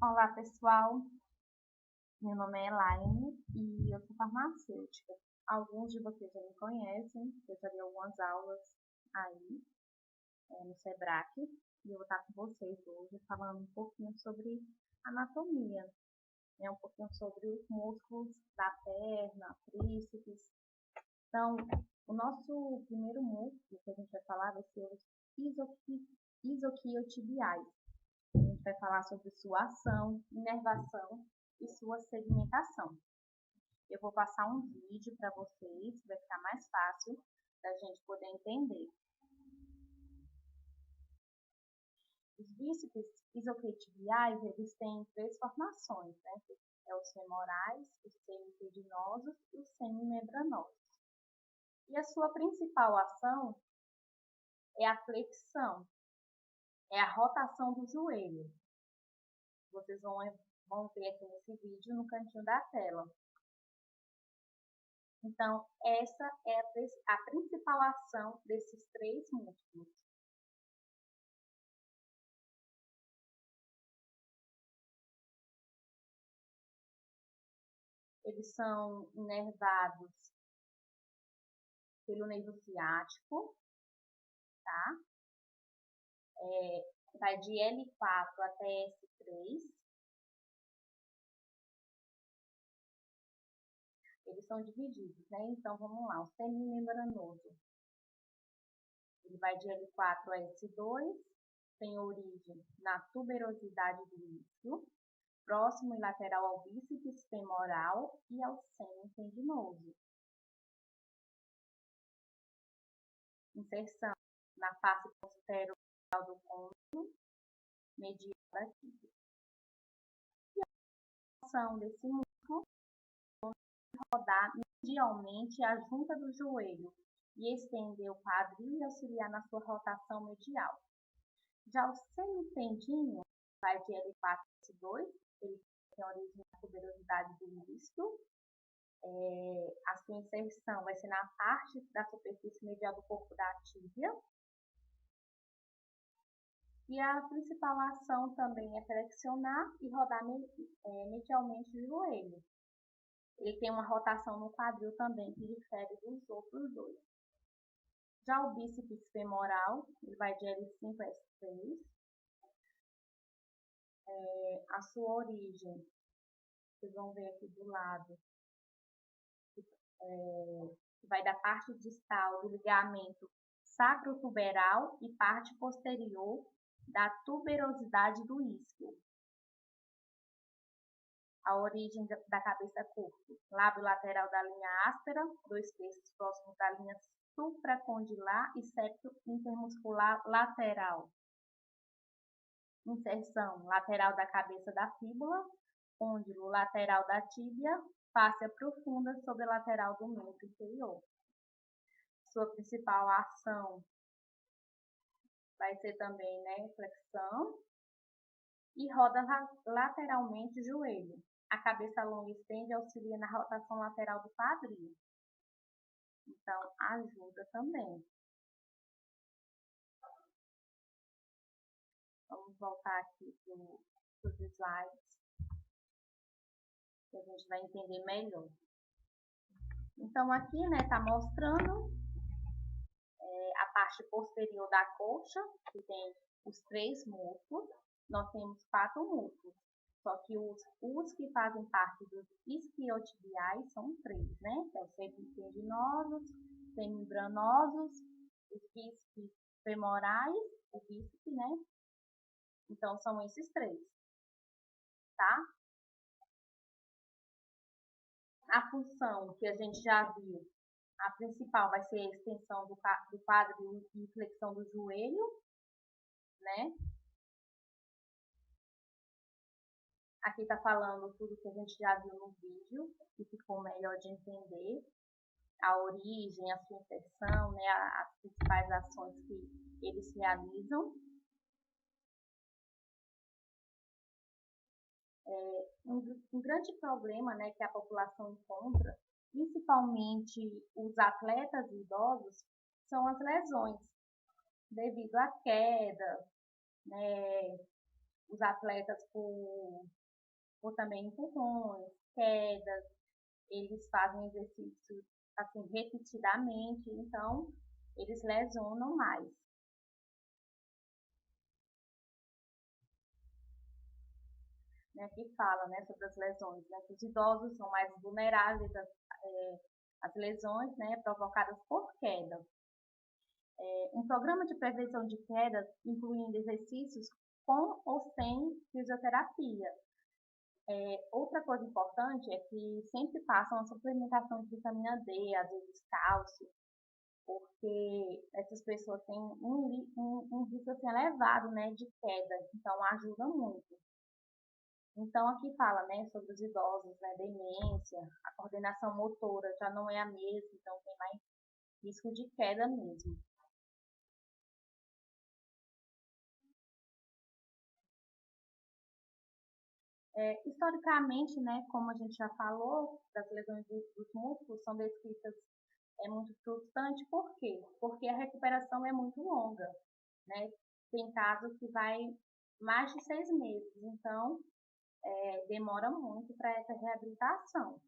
Olá, pessoal. Meu nome é Elaine e eu sou farmacêutica. Alguns de vocês já me conhecem, eu já dei algumas aulas aí no SEBRAC e eu vou estar com vocês hoje falando um pouquinho sobre anatomia, um pouquinho sobre os músculos da perna, tríceps. Então, o nosso primeiro músculo que a gente vai falar vai ser os isquiotibiais. A gente vai falar sobre sua ação, inervação e sua segmentação. Eu vou passar um vídeo para vocês, vai ficar mais fácil da gente poder entender. Os bíceps isquiotibiais, eles têm três formações, né? É os femorais, os semitendinosos e os semimembranosos. E a sua principal ação é a flexão, é a rotação do joelho. Vocês vão ver aqui nesse vídeo no cantinho da tela. Então, essa é a principal ação desses três músculos. Eles são inervados pelo nervo ciático, tá? Vai de L4 até S3. Eles são divididos, né? Então, vamos lá. O semimembranoso, ele vai de L4 a S2, tem origem na tuberosidade do isquio, próximo e lateral ao bíceps femoral e ao semitendinoso. Inserção na face posterior do côndilo, medial da tíbia. E a ação desse músculo é rodar medialmente a junta do joelho e estender o quadril e auxiliar na sua rotação medial. Já o semitendino vai de L4 a S2, ele tem origem na tuberosidade do isquio. A sua inserção vai ser na parte da superfície medial do corpo da tíbia. E a principal ação também é flexionar e rodar medialmente o joelho. Ele tem uma rotação no quadril também que difere dos outros dois. Já o bíceps femoral, ele vai de L5 a S3. A sua origem, vocês vão ver aqui do lado, vai da parte distal do ligamento sacrotuberal e parte posterior da tuberosidade do isquio. A origem da cabeça-corpo, lábio lateral da linha áspera, 2/3 próximo da linha supracondilar e septo intermuscular lateral. Inserção lateral da cabeça da fíbula, côndilo lateral da tíbia, fáscia profunda sobre a lateral do membro inferior. Sua principal ação vai ser também, flexão e roda lateralmente o joelho. A cabeça longa estende e auxilia na rotação lateral do quadril. Então, ajuda também. Vamos voltar aqui para os slides, que a gente vai entender melhor. Então, aqui, tá mostrando a parte posterior da coxa, que tem os três músculos. Nós temos 4 músculos, só que os que fazem parte dos isquiotibiais são 3, né? Que é os semitendinosos, semimembranosos, os bíceps femorais, o bíceps, né? Então, são esses 3, tá? A função que a gente já viu, a principal vai ser a extensão do quadril e flexão do joelho, né? Aqui está falando tudo que a gente já viu no vídeo, que ficou melhor de entender. A origem, a sua inserção, né? As principais ações que eles realizam. Um grande problema, né, que a população encontra, principalmente os atletas idosos, são as lesões devido à queda, né, o os atletas por também empurrões, quedas, eles fazem exercícios assim repetidamente, então eles lesionam mais. Né, que fala, né, sobre as lesões, né, que os idosos são mais vulneráveis às lesões, né, provocadas por queda. Um programa de prevenção de quedas, incluindo exercícios com ou sem fisioterapia. Outra coisa importante é que sempre passam a suplementação de vitamina D, às vezes cálcio, porque essas pessoas têm um risco assim, elevado, né, de queda, então ajuda muito. Então aqui fala, né, sobre os idosos, né, demência, a coordenação motora já não é a mesma, então tem mais risco de queda mesmo. Historicamente, né, como a gente já falou, das lesões dos músculos são descritas muito frustrantes, por quê? Porque a recuperação é muito longa, né? Tem casos que vai mais de 6 meses, então demora muito para essa reabilitação.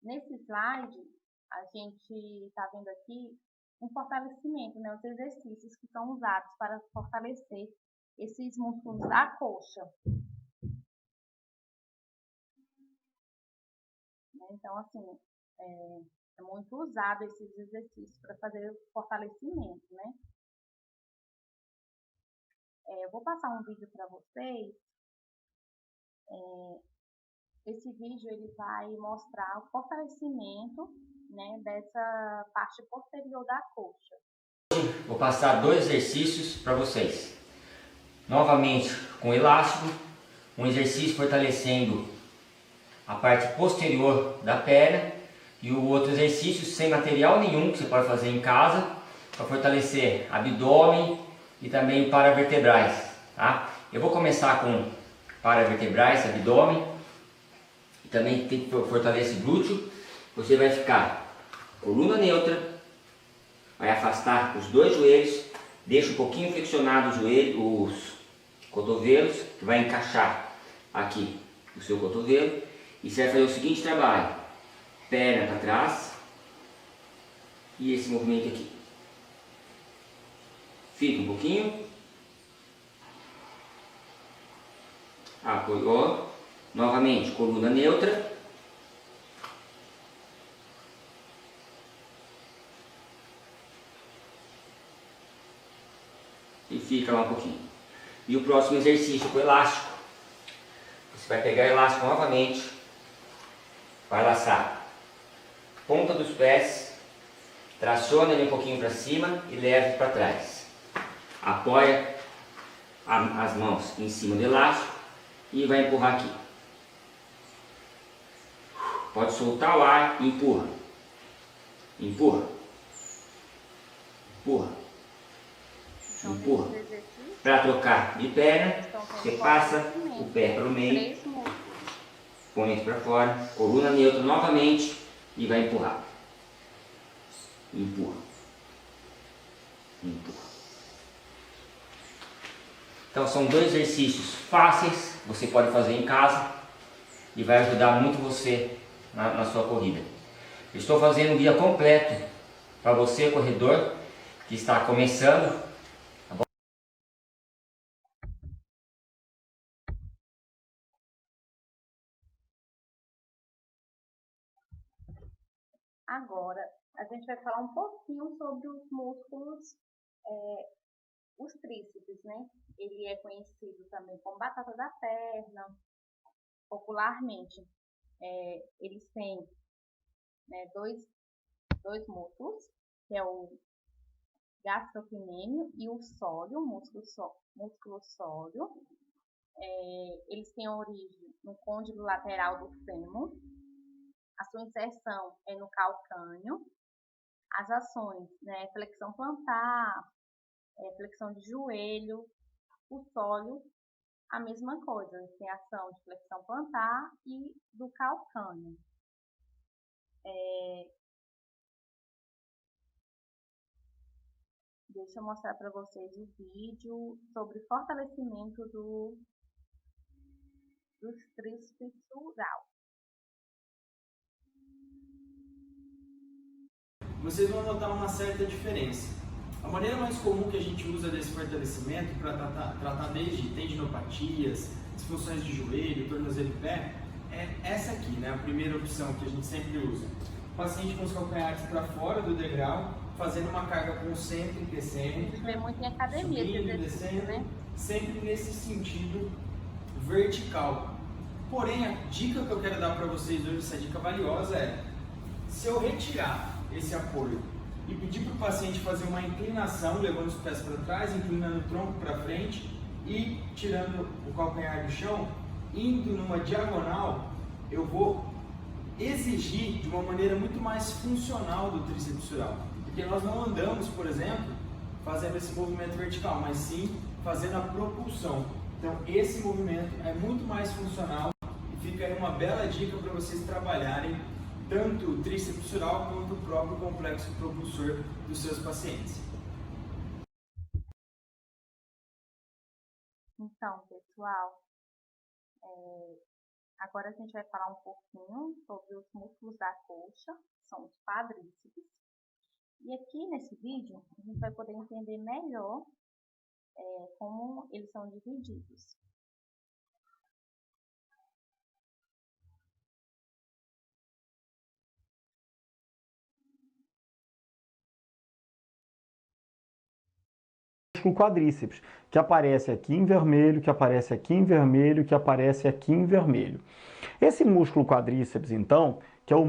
Nesse slide, a gente está vendo aqui um fortalecimento, né? Os exercícios que são usados para fortalecer esses músculos da coxa. Então, assim, é muito usado esses exercícios para fazer o fortalecimento, né? Eu vou passar um vídeo para vocês. Esse vídeo ele vai mostrar o fortalecimento, né, dessa parte posterior da coxa. Vou passar 2 exercícios para vocês. Novamente com elástico, um exercício fortalecendo a parte posterior da perna e o outro exercício sem material nenhum que você pode fazer em casa para fortalecer abdômen e também paravertebrais, tá? Eu vou começar com paravertebrais, abdômen e também tem que fortalecer glúteo. Você vai ficar coluna neutra, vai afastar os 2 joelhos, deixa um pouquinho flexionado os cotovelos, que vai encaixar aqui o seu cotovelo. E você vai fazer o seguinte trabalho: perna para trás e esse movimento aqui. Fica um pouquinho, apoiou, novamente coluna neutra. E fica lá um pouquinho. E o próximo exercício com elástico. Você vai pegar o elástico novamente, vai laçar ponta dos pés, traciona ele um pouquinho para cima e leve para trás. Apoia as mãos em cima do elástico e vai empurrar aqui. Pode soltar o ar e empurra. Empurra. Empurra. Empurra. Para trocar de perna, você passa o pé para o meio, põe para fora, coluna neutra novamente e vai empurrar. Empurra. Empurra. Então são 2 exercícios fáceis, você pode fazer em casa e vai ajudar muito você na sua corrida. Eu estou fazendo um guia completo para você, corredor, que está começando. Agora, a gente vai falar um pouquinho sobre os músculos, os tríceps, né? Ele é conhecido também como batata da perna, popularmente. Eles têm, né, dois músculos, que é o gastrocnêmio e o sóleo, músculo sóleo. Eles têm origem no côndilo lateral do fêmur. A sua inserção é no calcâneo. As ações, né, flexão plantar, flexão de joelho. O sóleo, a mesma coisa, tem ação de flexão plantar e do calcâneo. deixa eu mostrar para vocês o vídeo sobre fortalecimento dos tríceps rural. Vocês vão notar uma certa diferença. A maneira mais comum que a gente usa desse fortalecimento para tratar desde tendinopatias, disfunções de joelho, tornozelo e pé, é essa aqui, né? A primeira opção que a gente sempre usa. O paciente com os calcanhares para fora do degrau, fazendo uma carga concêntrica e excêntrica, vê muito em academia, subindo, descendo, né? Sempre nesse sentido vertical. Porém, a dica que eu quero dar para vocês hoje, essa dica valiosa é: se eu retirar esse apoio e pedir para o paciente fazer uma inclinação, levando os pés para trás, inclinando o tronco para frente e tirando o calcanhar do chão, indo numa diagonal, eu vou exigir de uma maneira muito mais funcional do tríceps sural. Porque nós não andamos, por exemplo, fazendo esse movimento vertical, mas sim fazendo a propulsão. Então esse movimento é muito mais funcional e fica aí uma bela dica para vocês trabalharem tanto o tríceps sural quanto o próprio complexo propulsor dos seus pacientes. Então, pessoal, agora a gente vai falar um pouquinho sobre os músculos da coxa, que são os quadríceps. E aqui nesse vídeo, a gente vai poder entender melhor como eles são divididos. O quadríceps, que aparece aqui em vermelho, que aparece aqui em vermelho, que aparece aqui em vermelho. Esse músculo quadríceps, então, que é o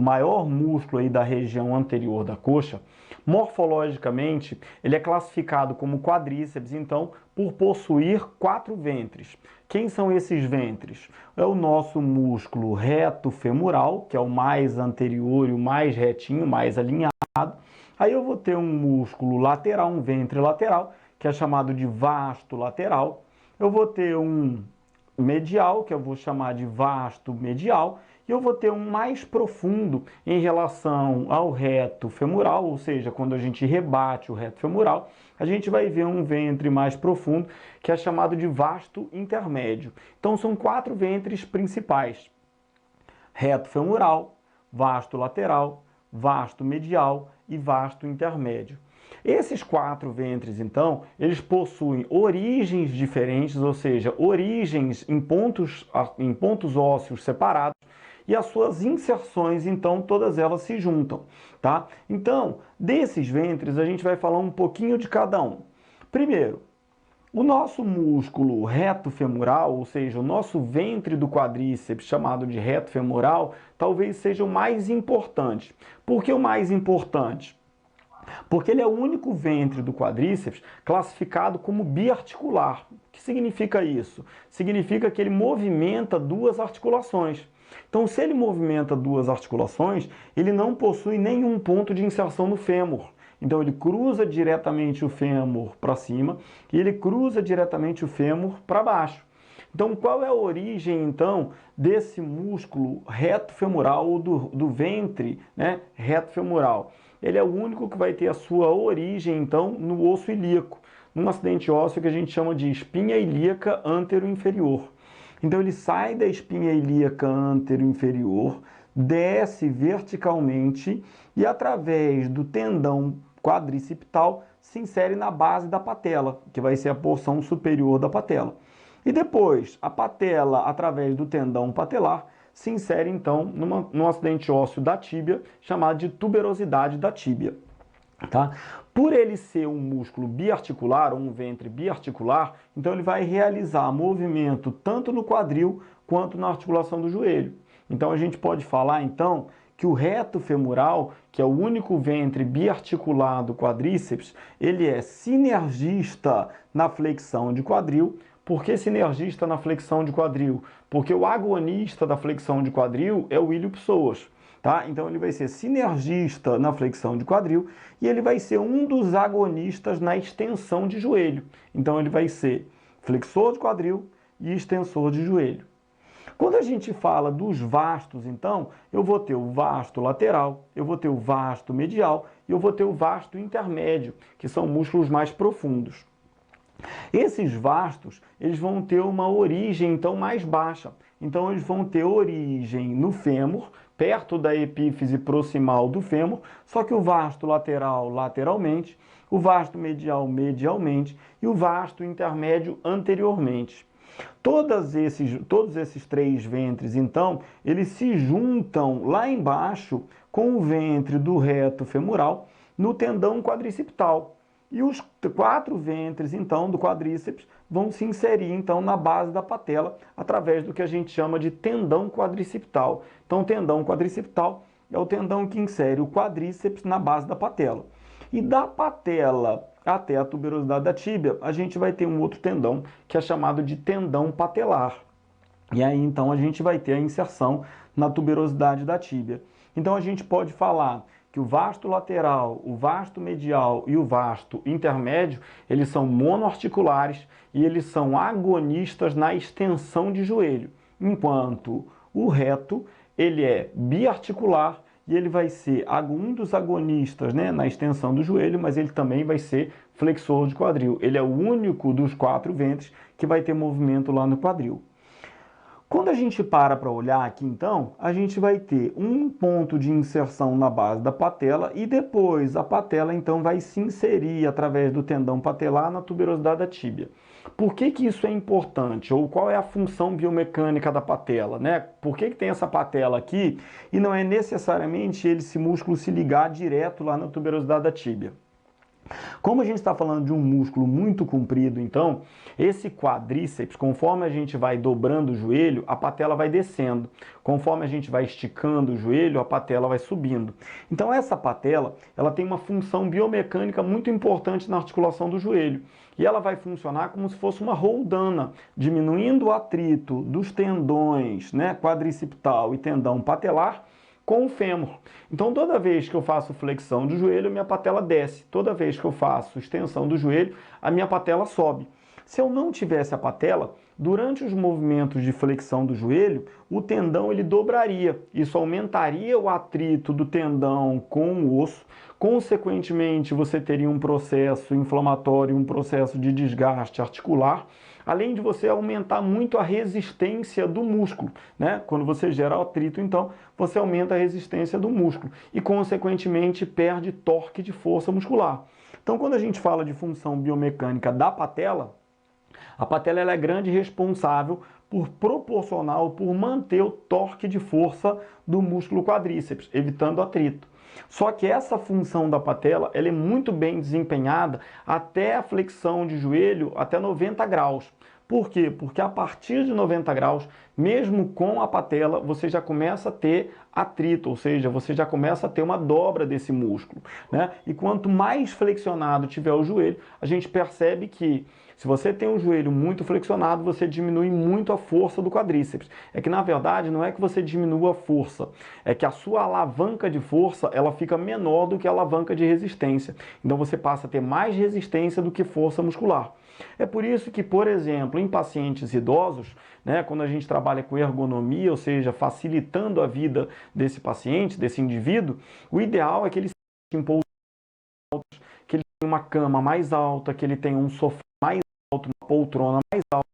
maior músculo aí da região anterior da coxa, morfologicamente, ele é classificado como quadríceps, então, por possuir 4 ventres. Quem são esses ventres? É o nosso músculo reto femoral, que é o mais anterior e o mais retinho, mais alinhado. Aí eu vou ter um músculo lateral, um ventre lateral, que é chamado de vasto lateral. Eu vou ter um medial, que eu vou chamar de vasto medial. E eu vou ter um mais profundo em relação ao reto femoral, ou seja, quando a gente rebate o reto femoral, a gente vai ver um ventre mais profundo, que é chamado de vasto intermédio. Então são 4 ventres principais: reto femoral, vasto lateral, vasto medial e vasto intermédio. Esses 4 ventres, então, eles possuem origens diferentes, ou seja, origens em pontos ósseos separados, e as suas inserções, então, todas elas se juntam, tá? Então, desses ventres, a gente vai falar um pouquinho de cada um. Primeiro, o nosso músculo reto femoral, ou seja, o nosso ventre do quadríceps, chamado de reto femoral, talvez seja o mais importante. Por que o mais importante? Porque ele é o único ventre do quadríceps classificado como biarticular. O que significa isso? Significa que ele movimenta 2 articulações. Então, se ele movimenta 2 articulações, ele não possui nenhum ponto de inserção no fêmur. Então, ele cruza diretamente o fêmur para cima e ele cruza diretamente o fêmur para baixo. Então, qual é a origem, então, desse músculo reto femoral ou do ventre, né, reto femoral? Ele é o único que vai ter a sua origem, então, no osso ilíaco, num acidente ósseo que a gente chama de espinha ilíaca antero-inferior. Então, ele sai da espinha ilíaca antero-inferior, desce verticalmente e, através do tendão quadricipital, se insere na base da patela, que vai ser a porção superior da patela. E depois, a patela, através do tendão patelar, se insere, então, num acidente ósseo da tíbia, chamado de tuberosidade da tíbia. Tá? Por ele ser um músculo biarticular, ou um ventre biarticular, então ele vai realizar movimento tanto no quadril quanto na articulação do joelho. Então a gente pode falar, então, que o reto femoral, que é o único ventre biarticular do quadríceps, ele é sinergista na flexão de quadril. Por que sinergista na flexão de quadril? Porque o agonista da flexão de quadril é o ilho-psoas. Tá? Então ele vai ser sinergista na flexão de quadril e ele vai ser um dos agonistas na extensão de joelho. Então ele vai ser flexor de quadril e extensor de joelho. Quando a gente fala dos vastos, então, eu vou ter o vasto lateral, eu vou ter o vasto medial e eu vou ter o vasto intermédio, que são músculos mais profundos. Esses vastos, eles vão ter uma origem, então, mais baixa. Então, eles vão ter origem no fêmur, perto da epífise proximal do fêmur, só que o vasto lateral, lateralmente, o vasto medial, medialmente e o vasto intermédio, anteriormente. Todos esses três ventres, então, eles se juntam lá embaixo com o ventre do reto femoral no tendão quadricipital. E os 4 ventres, então, do quadríceps vão se inserir, então, na base da patela, através do que a gente chama de tendão quadricipital. Então, o tendão quadricipital é o tendão que insere o quadríceps na base da patela. E da patela até a tuberosidade da tíbia, a gente vai ter um outro tendão, que é chamado de tendão patelar. E aí, então, a gente vai ter a inserção na tuberosidade da tíbia. Então, a gente pode falar que o vasto lateral, o vasto medial e o vasto intermédio, eles são monoarticulares e eles são agonistas na extensão de joelho, enquanto o reto, ele é biarticular e ele vai ser um dos agonistas, né, na extensão do joelho, mas ele também vai ser flexor de quadril. Ele é o único dos 4 ventres que vai ter movimento lá no quadril. Quando a gente para olhar aqui, então, a gente vai ter um ponto de inserção na base da patela e depois a patela, então, vai se inserir através do tendão patelar na tuberosidade da tíbia. Por que isso é importante? Ou qual é a função biomecânica da patela, né? Por que tem essa patela aqui e não é necessariamente esse músculo se ligar direto lá na tuberosidade da tíbia? Como a gente está falando de um músculo muito comprido, então, esse quadríceps, conforme a gente vai dobrando o joelho, a patela vai descendo. Conforme a gente vai esticando o joelho, a patela vai subindo. Então, essa patela, ela tem uma função biomecânica muito importante na articulação do joelho. E ela vai funcionar como se fosse uma roldana, diminuindo o atrito dos tendões, né, quadricipital e tendão patelar, com o fêmur. Então, toda vez que eu faço flexão do joelho, a minha patela desce. Toda vez que eu faço extensão do joelho, a minha patela sobe. Se eu não tivesse a patela, durante os movimentos de flexão do joelho, o tendão ele dobraria. Isso aumentaria o atrito do tendão com o osso. Consequentemente, você teria um processo inflamatório, um processo de desgaste articular, além de você aumentar muito a resistência do músculo, né? Quando você gera atrito, então, você aumenta a resistência do músculo e, consequentemente, perde torque de força muscular. Então, quando a gente fala de função biomecânica da patela, a patela ela é grande responsável por proporcionar, por manter o torque de força do músculo quadríceps, evitando atrito. Só que essa função da patela ela é muito bem desempenhada até a flexão de joelho até 90 graus. Por quê? Porque a partir de 90 graus, mesmo com a patela, você já começa a ter atrito, ou seja, você já começa a ter uma dobra desse músculo, né? E quanto mais flexionado tiver o joelho, a gente percebe que se você tem um joelho muito flexionado, você diminui muito a força do quadríceps. É que, na verdade, não é que você diminua a força, é que a sua alavanca de força ela fica menor do que a alavanca de resistência. Então, você passa a ter mais resistência do que força muscular. É por isso que, por exemplo, em pacientes idosos, né, quando a gente trabalha com ergonomia, ou seja, facilitando a vida desse paciente, desse indivíduo, o ideal é que ele se impulse, que ele tenha uma cama mais alta, que ele tenha um sofá mais alto, uma poltrona mais alta.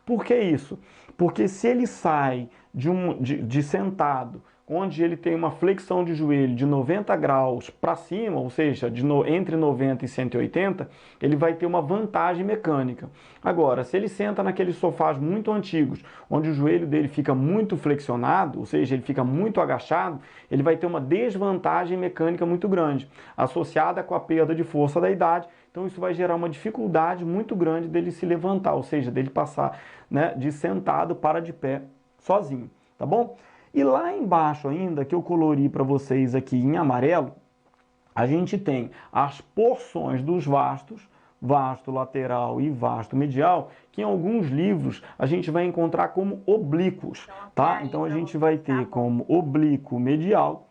Por que isso? Porque se ele sai de sentado, onde ele tem uma flexão de joelho de 90 graus para cima, ou seja, entre 90 e 180, ele vai ter uma vantagem mecânica. Agora, se ele senta naqueles sofás muito antigos, onde o joelho dele fica muito flexionado, ou seja, ele fica muito agachado, ele vai ter uma desvantagem mecânica muito grande, associada com a perda de força da idade. Então isso vai gerar uma dificuldade muito grande dele se levantar, ou seja, dele passar, né, de sentado para de pé sozinho, tá bom? E lá embaixo ainda, que eu colori para vocês aqui em amarelo, a gente tem as porções dos vastos, vasto lateral e vasto medial, que em alguns livros a gente vai encontrar como oblíquos, tá? Então a gente vai ter como oblíquo medial